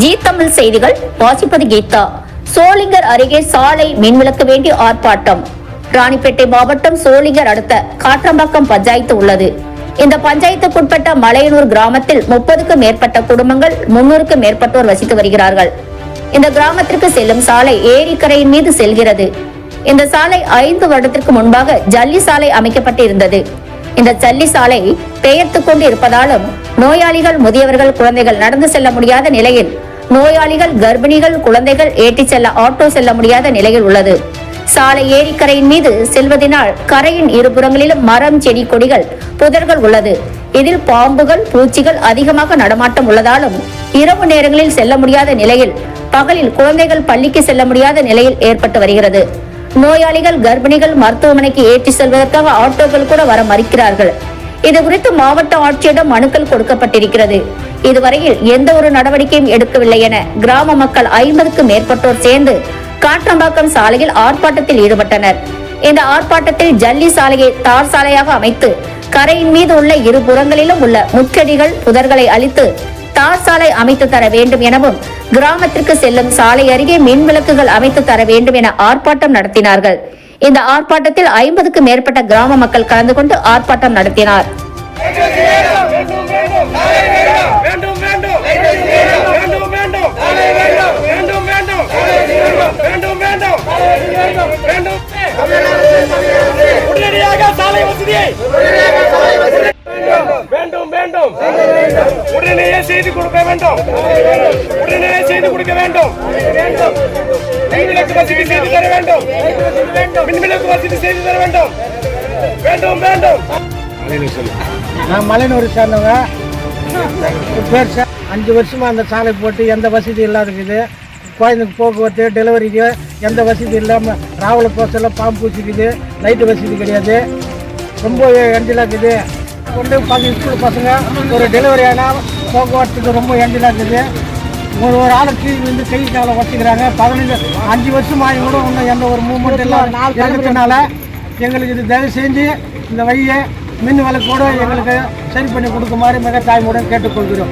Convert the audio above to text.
G Tamil செய்திகள் வாசிப்பது கீதா. சோளிங்கர் அருகே சாலை மின்விளக்கு வேண்டி ஆர்ப்பாட்டம். ராணிப்பேட்டை மாவட்டம் சோளிங்கர் அடுத்த காற்றம்பாக்கம் பஞ்சாயத்து உள்ளது. இந்த பஞ்சாயத்துக்குட்பட்ட மலையனூர் கிராமத்தில் 30க்கும் மேற்பட்ட குடும்பங்கள் 300க்கும் மேற்பட்டோர் வசித்து வருகிறார்கள். இந்த கிராமத்திற்கு செல்லும் சாலை ஏரிக்கரையின் மீது செல்கிறது. இந்த சாலை 5 வருடத்திற்கு முன்பாக ஜல்லி சாலை அமைக்கப்பட்டு இருந்தது. இந்த ஜல்லி சாலை பெயர்த்து கொண்டு இருப்பதாலும் நோயாளிகள், முதியவர்கள், குழந்தைகள் நடந்து செல்ல முடியாத நிலையில், நோயாளிகள், கர்ப்பிணிகள், குழந்தைகள் ஏற்றி செல்ல ஆட்டோ செல்ல முடியாத நிலையில் உள்ளது. சாலை ஏரிக்கரையின் மீது செல்வதனால் கரையின் இருபுறங்களிலும் மரம், செடி, கொடிகள், புதர்கள் உள்ளது. இதில் பாம்புகள், பூச்சிகள் அதிகமாக நடமாட்டம் உள்ளதாலும் இரவு நேரங்களில் செல்ல முடியாத நிலையில், பகலில் குழந்தைகள் பள்ளிக்கு செல்ல முடியாத நிலையில் ஏற்பட்டு வருகிறது. நோயாளிகள், கர்ப்பிணிகள் மருத்துவமனைக்கு ஏற்றி செல்வதற்காக ஆட்டோக்கள் கூட வர மறுக்கிறார்கள். இது குறித்து மாவட்ட ஆட்சியிடம் மனுக்கள் கொடுக்கப்பட்டிருக்கிறது. இதுவரையில் எந்த ஒரு நடவடிக்கையும் எடுக்கவில்லை என கிராம மக்கள் 50க்கும் மேற்பட்டோர் சேர்ந்து காற்றம்பாக்கம் சாலையில் ஆர்ப்பாட்டத்தில் ஈடுபட்டனர். இந்த ஆர்ப்பாட்டத்தில் ஜல்லி சாலையை தார் சாலையாக அமைத்து கரையின் மீது உள்ள இரு புறங்களிலும் உள்ள முச்செடிகள், புதர்களை அழித்து தார் சாலை அமைத்து தர வேண்டும் எனவும், கிராமத்திற்கு செல்லும் சாலை அருகே மின் விளக்குகள் அமைத்து தர வேண்டும் என ஆர்ப்பாட்டம் நடத்தினார்கள். இந்த ஆர்ப்பாட்டத்தில் 50க்கும் மேற்பட்ட கிராம மக்கள் கலந்து கொண்டு ஆர்ப்பாட்டம் நடத்தினார். உடனே செய்து கொடுக்க வேண்டும். உடனே செய்து கொடுக்க வேண்டும். மின்விளக்கு வசதி செய்து தர வேண்டும். மின்விளக்கு வசதி செய்து தர வேண்டும். வேண்டும் வேண்டும். நான் மலையனூர் சேர்ந்தவங்க. பேர் 5 வருஷமா அந்த சாலை போட்டு எந்த வசதி இல்லாத இருக்குது. குழந்தைக்கு போக்குவரத்து, டெலிவரிக்கு எந்த வசதி இல்லாமல் ராவல போசல பாம்பு பூச்சிக்குது. லைட்டு வசதி கிடையாது. ரொம்ப எண்டிலாக இருக்குது. கொண்டு ஸ்கூல் பசங்க ஒரு டெலிவரி ஆனால் போக்குவரத்துக்கு ரொம்ப எண்டிலாக இருக்குது. ஒரு ஆளுக்கு வந்து கை காலை வச்சுக்கிறாங்க. 5 வருஷம் ஆகி கூட இன்னும் எந்த ஒரு மூவ்மெண்ட் எல்லாம் இருக்கிறதுனால எங்களுக்கு இது தயவு செஞ்சு இந்த வழியை மின் விளக்கோடு எங்களுக்கு சரி பண்ணி கொடுக்குமாறு மிக தாய்மையுடன் கேட்டுக்கொள்கிறோம்.